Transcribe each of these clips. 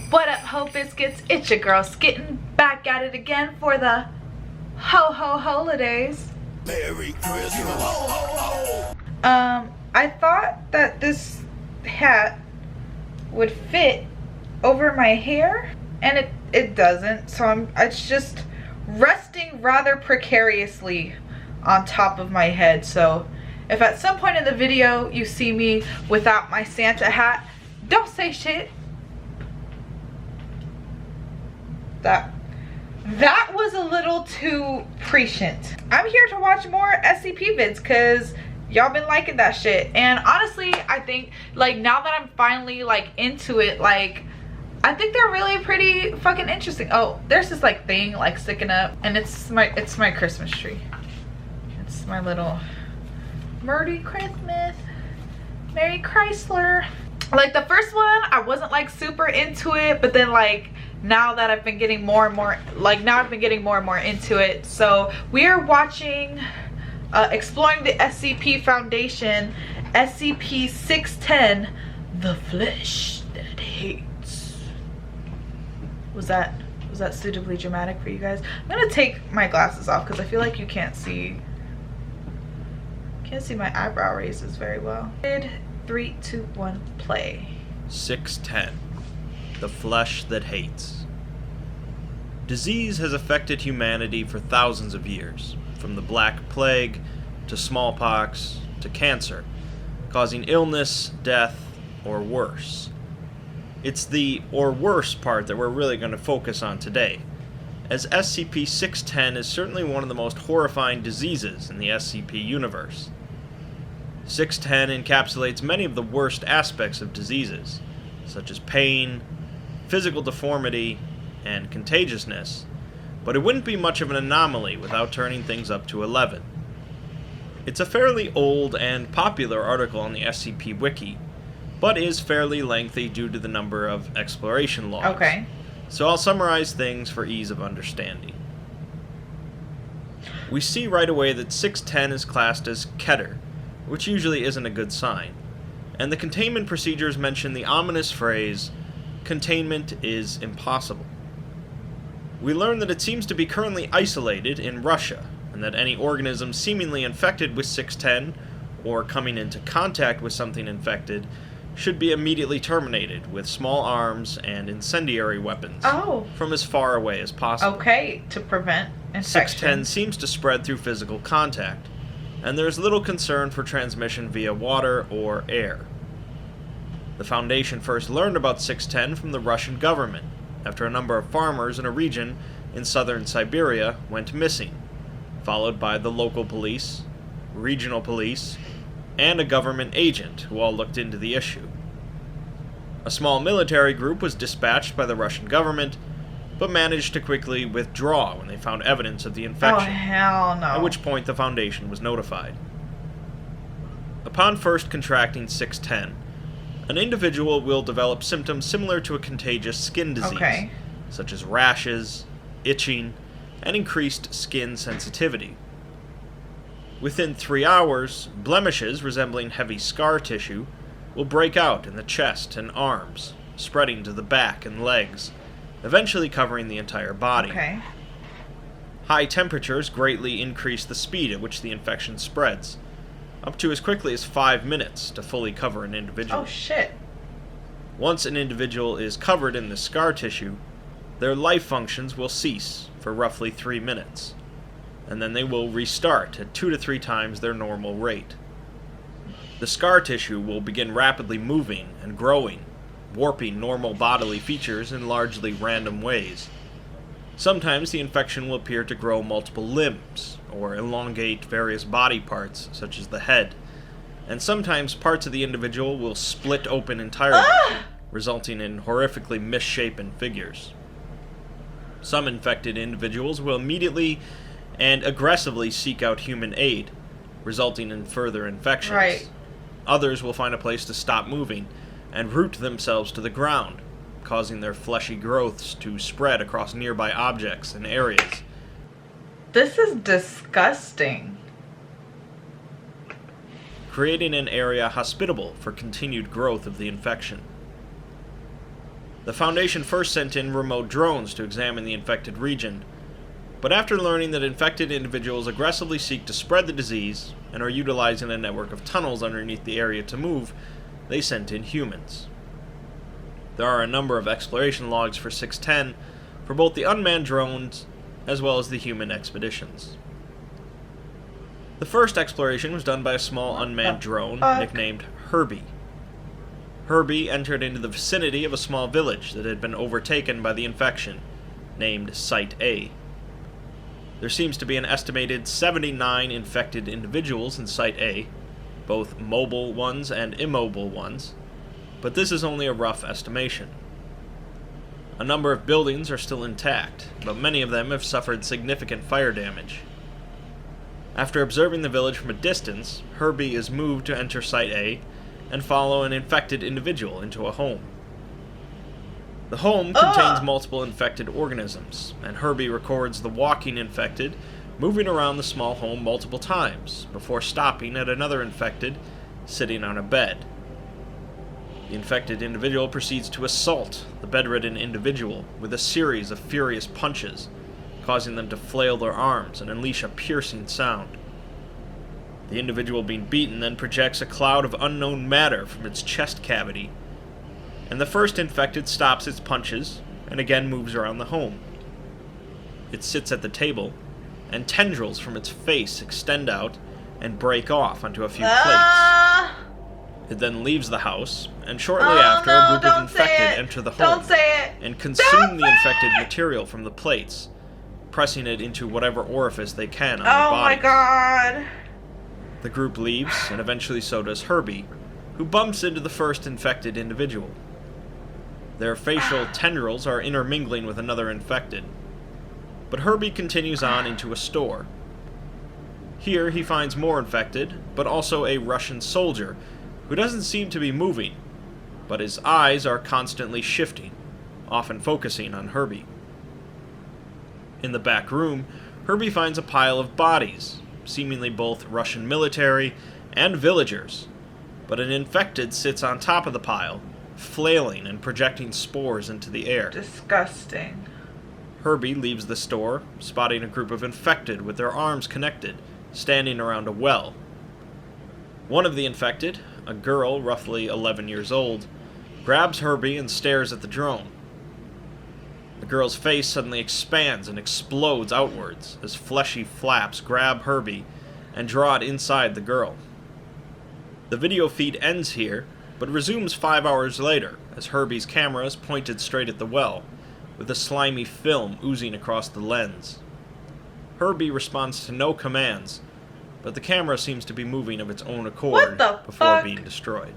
What up, Ho Biscuits? It's your girl Skitten, back at it again for the holidays. Merry Christmas, ho ho ho! I thought that this hat would fit over my hair, and it doesn't, so it's just resting rather precariously on top of my head. So if at some point in the video you see me without my Santa hat, don't say shit. That was a little too prescient. I'm here to watch more SCP vids because y'all been liking that shit. And honestly, I think like now that I'm finally like into it, like I think they're really pretty fucking interesting. Oh, there's this like thing like sticking up, and it's my Christmas tree. It's my little Merry Christmas, Merry Chrysler. Like the first one, I wasn't like super into it, but then like now that I've been getting more and more, into it. So we are watching, exploring the SCP Foundation, SCP-610, the flesh that hates. Was that suitably dramatic for you guys? I'm gonna take my glasses off because I feel like you can't see my eyebrow raises very well. 3, 2, 1, play. 610. The flesh that hates. Disease has affected humanity for thousands of years, from the Black Plague to smallpox to cancer, causing illness, death, or worse. It's the or worse part that we're really going to focus on today, as SCP-610 is certainly one of the most horrifying diseases in the SCP universe. 610 encapsulates many of the worst aspects of diseases, such as pain, physical deformity, and contagiousness, but it wouldn't be much of an anomaly without turning things up to 11. It's a fairly old and popular article on the SCP Wiki, but is fairly lengthy due to the number of exploration logs. Okay. So I'll summarize things for ease of understanding. We see right away that 610 is classed as Keter, which usually isn't a good sign, and the containment procedures mention the ominous phrase, "Containment is impossible." We learn that it seems to be currently isolated in Russia, and that any organism seemingly infected with 610, or coming into contact with something infected, should be immediately terminated with small arms and incendiary weapons from as far away as possible. Okay, to prevent infection. 610 seems to spread through physical contact, and there is little concern for transmission via water or air. The Foundation first learned about 610 from the Russian government, after a number of farmers in a region in southern Siberia went missing, followed by the local police, regional police, and a government agent who all looked into the issue. A small military group was dispatched by the Russian government, but managed to quickly withdraw when they found evidence of the infection. Oh, hell no. At which point the Foundation was notified. Upon first contracting 610, an individual will develop symptoms similar to a contagious skin disease, such as rashes, itching, and increased skin sensitivity. Within 3 hours, blemishes resembling heavy scar tissue will break out in the chest and arms, spreading to the back and legs, eventually covering the entire body. High temperatures greatly increase the speed at which the infection spreads, up to as quickly as 5 minutes to fully cover an individual. Oh shit. Once an individual is covered in the scar tissue, their life functions will cease for roughly 3 minutes, and then they will restart at 2 to 3 times their normal rate. The scar tissue will begin rapidly moving and growing, warping normal bodily features in largely random ways. Sometimes the infection will appear to grow multiple limbs, or elongate various body parts, such as the head, and sometimes parts of the individual will split open entirely, resulting in horrifically misshapen figures. Some infected individuals will immediately and aggressively seek out human aid, resulting in further infections. Others will find a place to stop moving and root themselves to the ground, causing their fleshy growths to spread across nearby objects and areas. This is disgusting. Creating an area hospitable for continued growth of the infection. The Foundation first sent in remote drones to examine the infected region, but after learning that infected individuals aggressively seek to spread the disease and are utilizing a network of tunnels underneath the area to move, they sent in humans. There are a number of exploration logs for 610 for both the unmanned drones as well as the human expeditions. The first exploration was done by a small unmanned drone nicknamed Herbie. Herbie entered into the vicinity of a small village that had been overtaken by the infection, named Site A. There seems to be an estimated 79 infected individuals in Site A, both mobile ones and immobile ones, but this is only a rough estimation. A number of buildings are still intact, but many of them have suffered significant fire damage. After observing the village from a distance, Herbie is moved to enter Site A and follow an infected individual into a home. The home contains multiple infected organisms, and Herbie records the walking infected moving around the small home multiple times before stopping at another infected sitting on a bed. The infected individual proceeds to assault the bedridden individual with a series of furious punches, causing them to flail their arms and unleash a piercing sound. The individual being beaten then projects a cloud of unknown matter from its chest cavity, and the first infected stops its punches and again moves around the home. It sits at the table, and tendrils from its face extend out and break off onto a few plates. It then leaves the house, and shortly after, a group of infected enter the home and consume the infected material from the plates, pressing it into whatever orifice they can on their bodies. Oh my god. The group leaves, and eventually so does Herbie, who bumps into the first infected individual. Their facial tendrils are intermingling with another infected, but Herbie continues on into a store. Here he finds more infected, but also a Russian soldier, who doesn't seem to be moving, but his eyes are constantly shifting, often focusing on Herbie. In the back room, Herbie finds a pile of bodies, seemingly both Russian military and villagers, but an infected sits on top of the pile, flailing and projecting spores into the air. Disgusting. Herbie leaves the store, spotting a group of infected with their arms connected, standing around a well. One of the infected, a girl roughly 11 years old, grabs Herbie and stares at the drone. The girl's face suddenly expands and explodes outwards as fleshy flaps grab Herbie and draw it inside the girl. The video feed ends here, but resumes 5 hours later as Herbie's camera is pointed straight at the well, with a slimy film oozing across the lens. Herbie responds to no commands, but the camera seems to be moving of its own accord before being destroyed.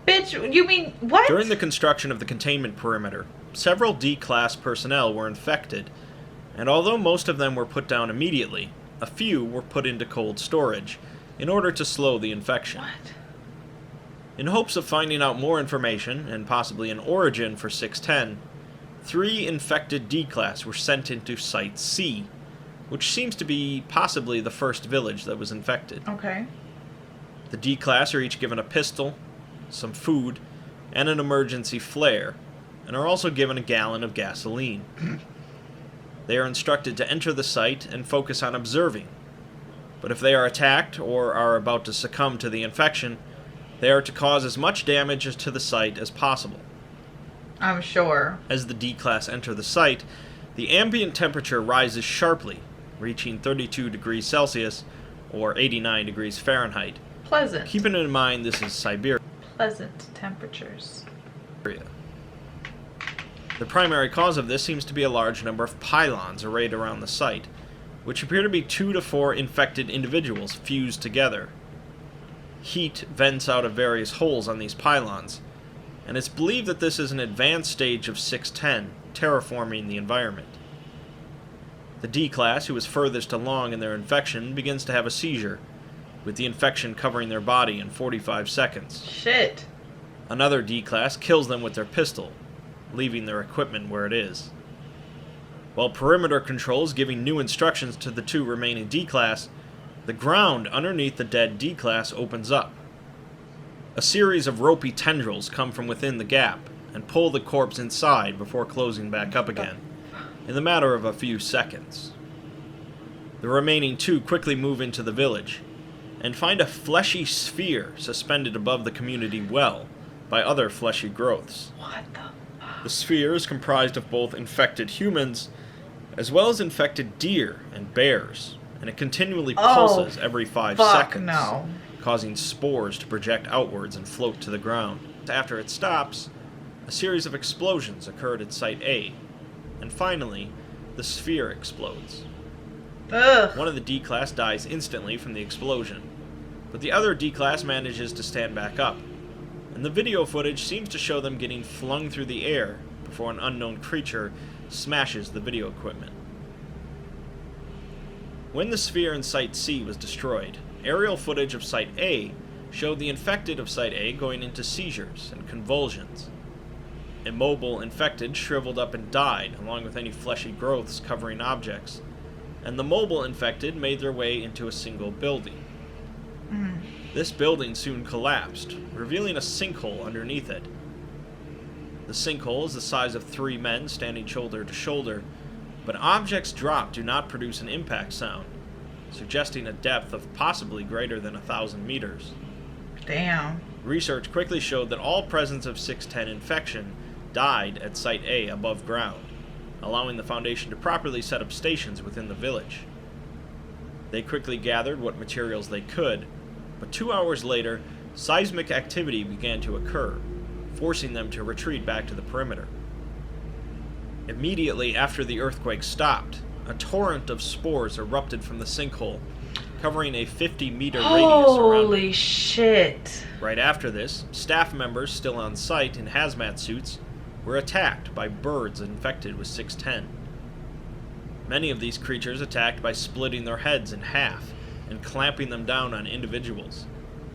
Bitch, you mean what? During the construction of the containment perimeter, several D-class personnel were infected, and although most of them were put down immediately, a few were put into cold storage in order to slow the infection. What? In hopes of finding out more information, and possibly an origin for 610, 3 infected D-class were sent into Site C, which seems to be possibly the first village that was infected. Okay. The D-class are each given a pistol, some food, and an emergency flare, and are also given a gallon of gasoline. They are instructed to enter the site and focus on observing, but if they are attacked or are about to succumb to the infection, they are to cause as much damage to the site as possible. I'm sure. As the D-class enter the site, the ambient temperature rises sharply, reaching 32 degrees Celsius or 89 degrees Fahrenheit. Pleasant. Keeping in mind this is Siberia. Pleasant temperatures. The primary cause of this seems to be a large number of pylons arrayed around the site, which appear to be 2 to 4 infected individuals fused together. Heat vents out of various holes on these pylons, and it's believed that this is an advanced stage of 610, terraforming the environment. The D-class, who is furthest along in their infection, begins to have a seizure, with the infection covering their body in 45 seconds. Shit. Another D-class kills them with their pistol, leaving their equipment where it is. While perimeter controls giving new instructions to the 2 remaining D-class, the ground underneath the dead D-class opens up. A series of ropey tendrils come from within the gap and pull the corpse inside before closing back up again, in the matter of a few seconds. The remaining 2 quickly move into the village, and find a fleshy sphere suspended above the community well by other fleshy growths. What the fuck? The sphere is comprised of both infected humans, as well as infected deer and bears, and it continually pulses every 5 seconds, no. causing spores to project outwards and float to the ground. After it stops, a series of explosions occurred at Site A, and finally, the sphere explodes. Ugh. One of the D-Class dies instantly from the explosion, but the other D-Class manages to stand back up, and the video footage seems to show them getting flung through the air before an unknown creature smashes the video equipment. When the sphere in Site C was destroyed, aerial footage of Site A showed the infected of Site A going into seizures and convulsions. Immobile infected shriveled up and died, along with any fleshy growths covering objects, and the mobile infected made their way into a single building. This building soon collapsed, revealing a sinkhole underneath it. The sinkhole is the size of 3 men standing shoulder to shoulder, but objects dropped do not produce an impact sound, suggesting a depth of possibly greater than 1,000 meters. Damn. Research quickly showed that all presence of 610 infection died at Site A above ground, allowing the Foundation to properly set up stations within the village. They quickly gathered what materials they could, but 2 hours later, seismic activity began to occur, forcing them to retreat back to the perimeter. Immediately after the earthquake stopped, a torrent of spores erupted from the sinkhole, covering a 50-meter radius around it. Holy shit. Right after this, staff members still on site in hazmat suits were attacked by birds infected with 610. Many of these creatures attacked by splitting their heads in half and clamping them down on individuals,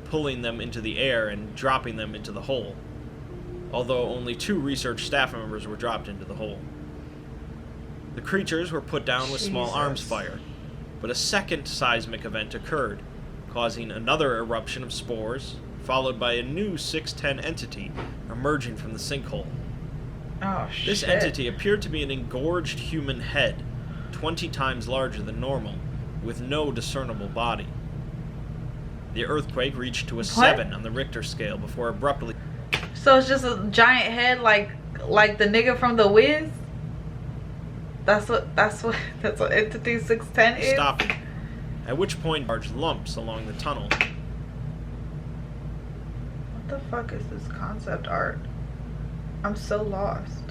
pulling them into the air and dropping them into the hole, although only 2 research staff members were dropped into the hole. The creatures were put down with small arms fire, but a second seismic event occurred, causing another eruption of spores, followed by a new 610 entity emerging from the sinkhole. Oh, shit. This entity appeared to be an engorged human head, 20 times larger than normal, with no discernible body. The earthquake reached to a 7 on the Richter scale before abruptly... So it's just a giant head like the nigga from The Wiz? That's what Entity 610 is? stopping, at which point large lumps along the tunnel. What the fuck is this concept art? I'm so lost.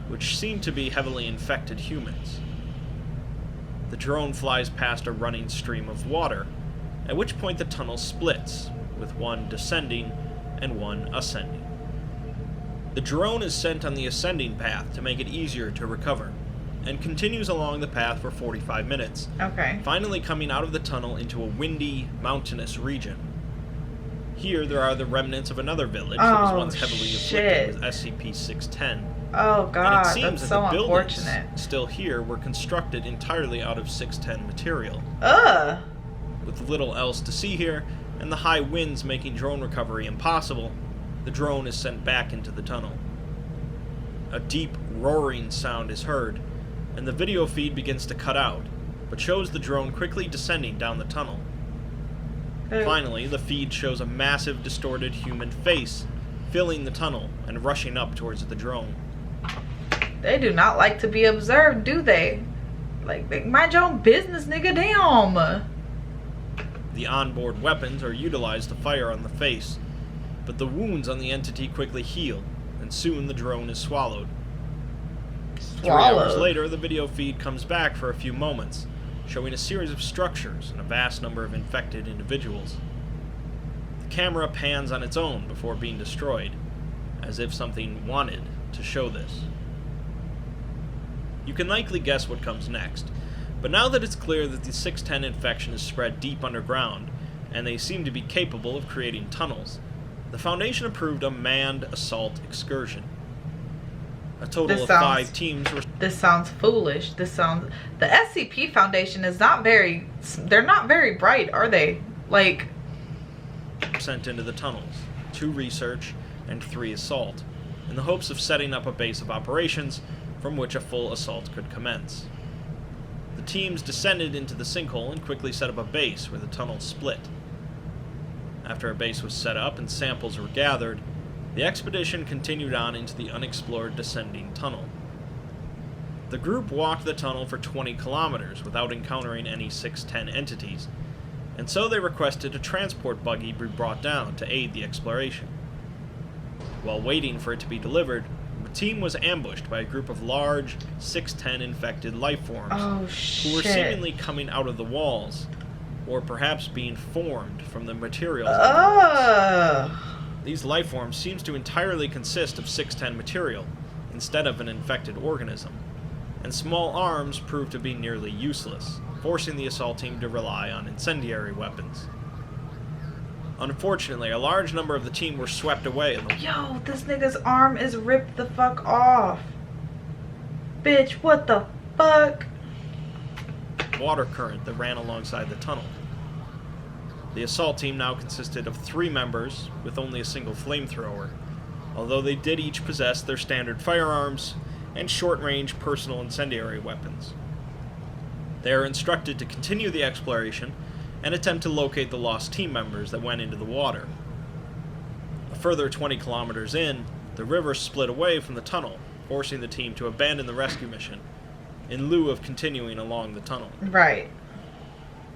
Which seemed to be heavily infected humans. The drone flies past a running stream of water, at which point the tunnel splits, with one descending and one ascending. The drone is sent on the ascending path to make it easier to recover, and continues along the path for 45 minutes, Okay. finally coming out of the tunnel into a windy, mountainous region. Here there are the remnants of another village that was once heavily afflicted with SCP-610. Oh god, And it seems that's that so the buildings unfortunate. still here were constructed entirely out of 610 material. Ugh. With little else to see here, and the high winds making drone recovery impossible, the drone is sent back into the tunnel. A deep, roaring sound is heard, and the video feed begins to cut out, but shows the drone quickly descending down the tunnel. Finally, the feed shows a massive, distorted human face filling the tunnel and rushing up towards the drone. They do not like to be observed, do they? Like, they mind your own business, nigga. Damn. The onboard weapons are utilized to fire on the face, but the wounds on the entity quickly heal, and soon the drone is swallowed. 3 hours later, the video feed comes back for a few moments, showing a series of structures and a vast number of infected individuals. The camera pans on its own before being destroyed, as if something wanted to show this. You can likely guess what comes next, but now that it's clear that the 610 infection is spread deep underground, and they seem to be capable of creating tunnels, the Foundation approved a manned assault excursion. A total of 5 teams were... This sounds foolish. The SCP Foundation is not very... They're not very bright, are they? Like... sent into the tunnels, 2 research and 3 assault, in the hopes of setting up a base of operations from which a full assault could commence. The teams descended into the sinkhole and quickly set up a base where the tunnel split. After a base was set up and samples were gathered, the expedition continued on into the unexplored descending tunnel. The group walked the tunnel for 20 kilometers without encountering any 610 entities, and so they requested a transport buggy be brought down to aid the exploration. While waiting for it to be delivered, the team was ambushed by a group of large 610 infected life forms who were seemingly coming out of the walls, or perhaps being formed from the materials. These life forms seems to entirely consist of 610 material instead of an infected organism, and small arms proved to be nearly useless, forcing the assault team to rely on incendiary weapons. Unfortunately, a large number of the team were swept away in the... Yo, this nigga's arm is ripped the fuck off. Bitch, what the fuck? water current that ran alongside the tunnel. The assault team now consisted of 3 members with only a single flamethrower, although they did each possess their standard firearms and short-range personal incendiary weapons. They are instructed to continue the exploration and attempt to locate the lost team members that went into the water. A further 20 kilometers in, the river split away from the tunnel, forcing the team to abandon the rescue mission, in lieu of continuing along the tunnel. Right.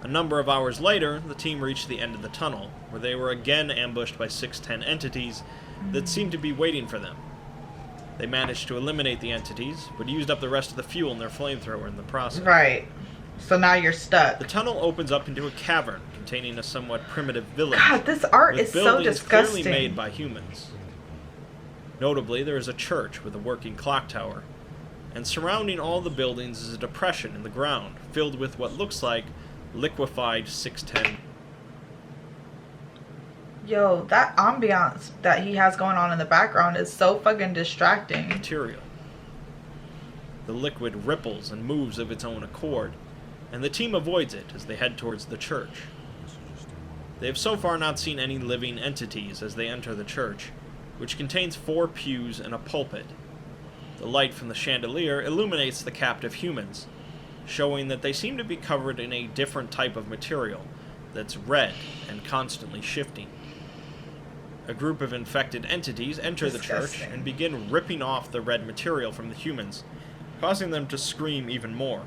A number of hours later, the team reached the end of the tunnel, where they were again ambushed by 610 entities that seemed to be waiting for them. They managed to eliminate the entities, but used up the rest of the fuel in their flamethrower in the process. Right. So now you're stuck. The tunnel opens up into a cavern containing a somewhat primitive village. God, this art is so disgusting. Clearly made by humans. Notably, there is a church with a working clock tower, and surrounding all the buildings is a depression in the ground filled with what looks like liquefied 610. Yo, that ambiance that he has going on in the background is so fucking distracting. Material. The liquid ripples and moves of its own accord, and the team avoids it as they head towards the church. They have so far not seen any living entities as they enter the church, which contains 4 pews and a pulpit. The light from the chandelier illuminates the captive humans, showing that they seem to be covered in a different type of material that's red and constantly shifting. A group of infected entities enter the church and begin ripping off the red material from the humans, causing them to scream even more.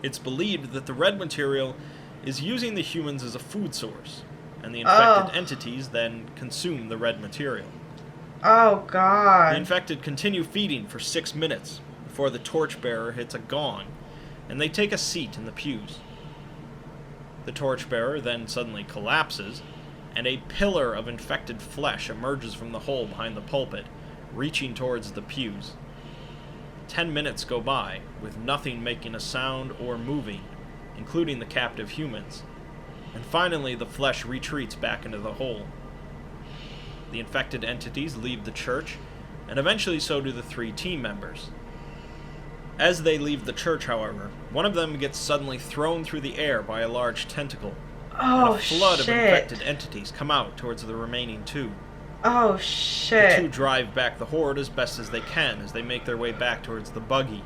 It's believed that the red material is using the humans as a food source, and the infected entities then consume the red material. Oh, God. The infected continue feeding for 6 minutes before the torchbearer hits a gong, and they take a seat in the pews. The torchbearer then suddenly collapses, and a pillar of infected flesh emerges from the hole behind the pulpit, reaching towards the pews. 10 minutes go by, with nothing making a sound or moving, including the captive humans, and finally the flesh retreats back into the hole. The infected entities leave the church, and eventually so do the 3 team members. As they leave the church, however, one of them gets suddenly thrown through the air by a large tentacle, and a flood of infected entities come out towards the remaining 2. Oh, shit. The 2 drive back the horde as best as they can as they make their way back towards the buggy,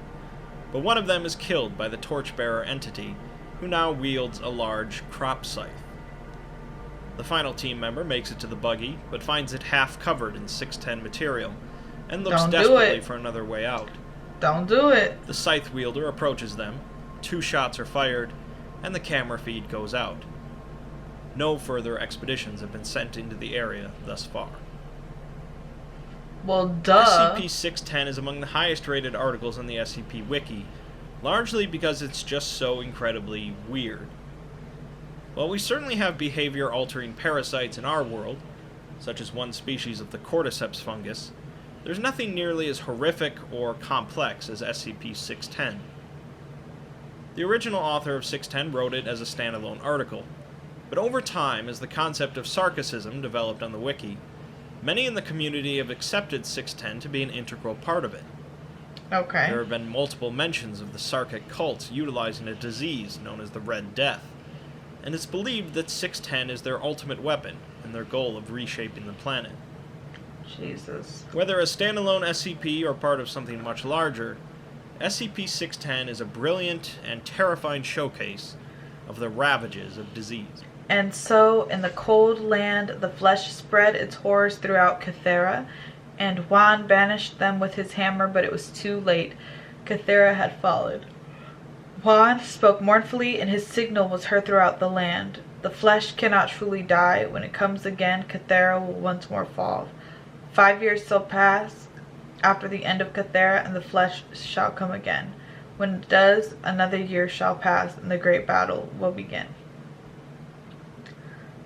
but one of them is killed by the torchbearer entity, who now wields a large crop scythe. The final team member makes it to the buggy, but finds it half covered in 610 material, and looks desperately for another way out. Don't do it. The scythe wielder approaches them, 2 shots are fired, and the camera feed goes out. No further expeditions have been sent into the area thus far. Well, duh. SCP-610 is among the highest rated articles on the SCP Wiki, largely because it's just so incredibly weird. While we certainly have behavior-altering parasites in our world, such as one species of the cordyceps fungus, there's nothing nearly as horrific or complex as SCP-610. The original author of 610 wrote it as a standalone article, but over time, as the concept of sarcasm developed on the wiki, many in the community have accepted 610 to be an integral part of it. Okay. There have been multiple mentions of the Sarkic cults utilizing a disease known as the Red Death, and it's believed that 610 is their ultimate weapon in their goal of reshaping the planet. Jesus. Whether a standalone SCP or part of something much larger, SCP-610 is a brilliant and terrifying showcase of the ravages of disease. And so, in the cold land, the flesh spread its horrors throughout Cathera, and Juan banished them with his hammer, but it was too late. Cathera had fallen. Juan spoke mournfully, and his signal was heard throughout the land. The flesh cannot truly die. When it comes again, Cathera will once more fall. 5 years shall pass after the end of Cathera, and the flesh shall come again. When it does, another year shall pass, and the great battle will begin.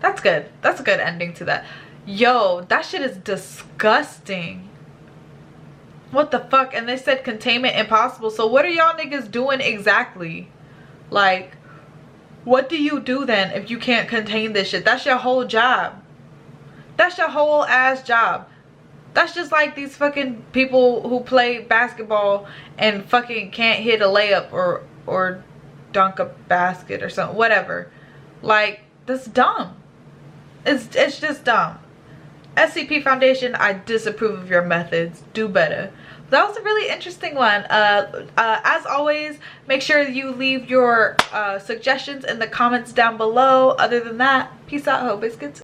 That's good. That's a good ending to that. Yo, that shit is disgusting. What the fuck? And they said containment impossible. So what are y'all niggas doing exactly? Like, what do you do then if you can't contain this shit? That's your whole job. That's your whole ass job. That's just like these fucking people who play basketball and fucking can't hit a layup or dunk a basket or something. Whatever. Like, that's dumb. It's just dumb. SCP Foundation, I disapprove of your methods. Do better. That was a really interesting one. As always, make sure you leave your suggestions in the comments down below. Other than that, peace out, ho biscuits.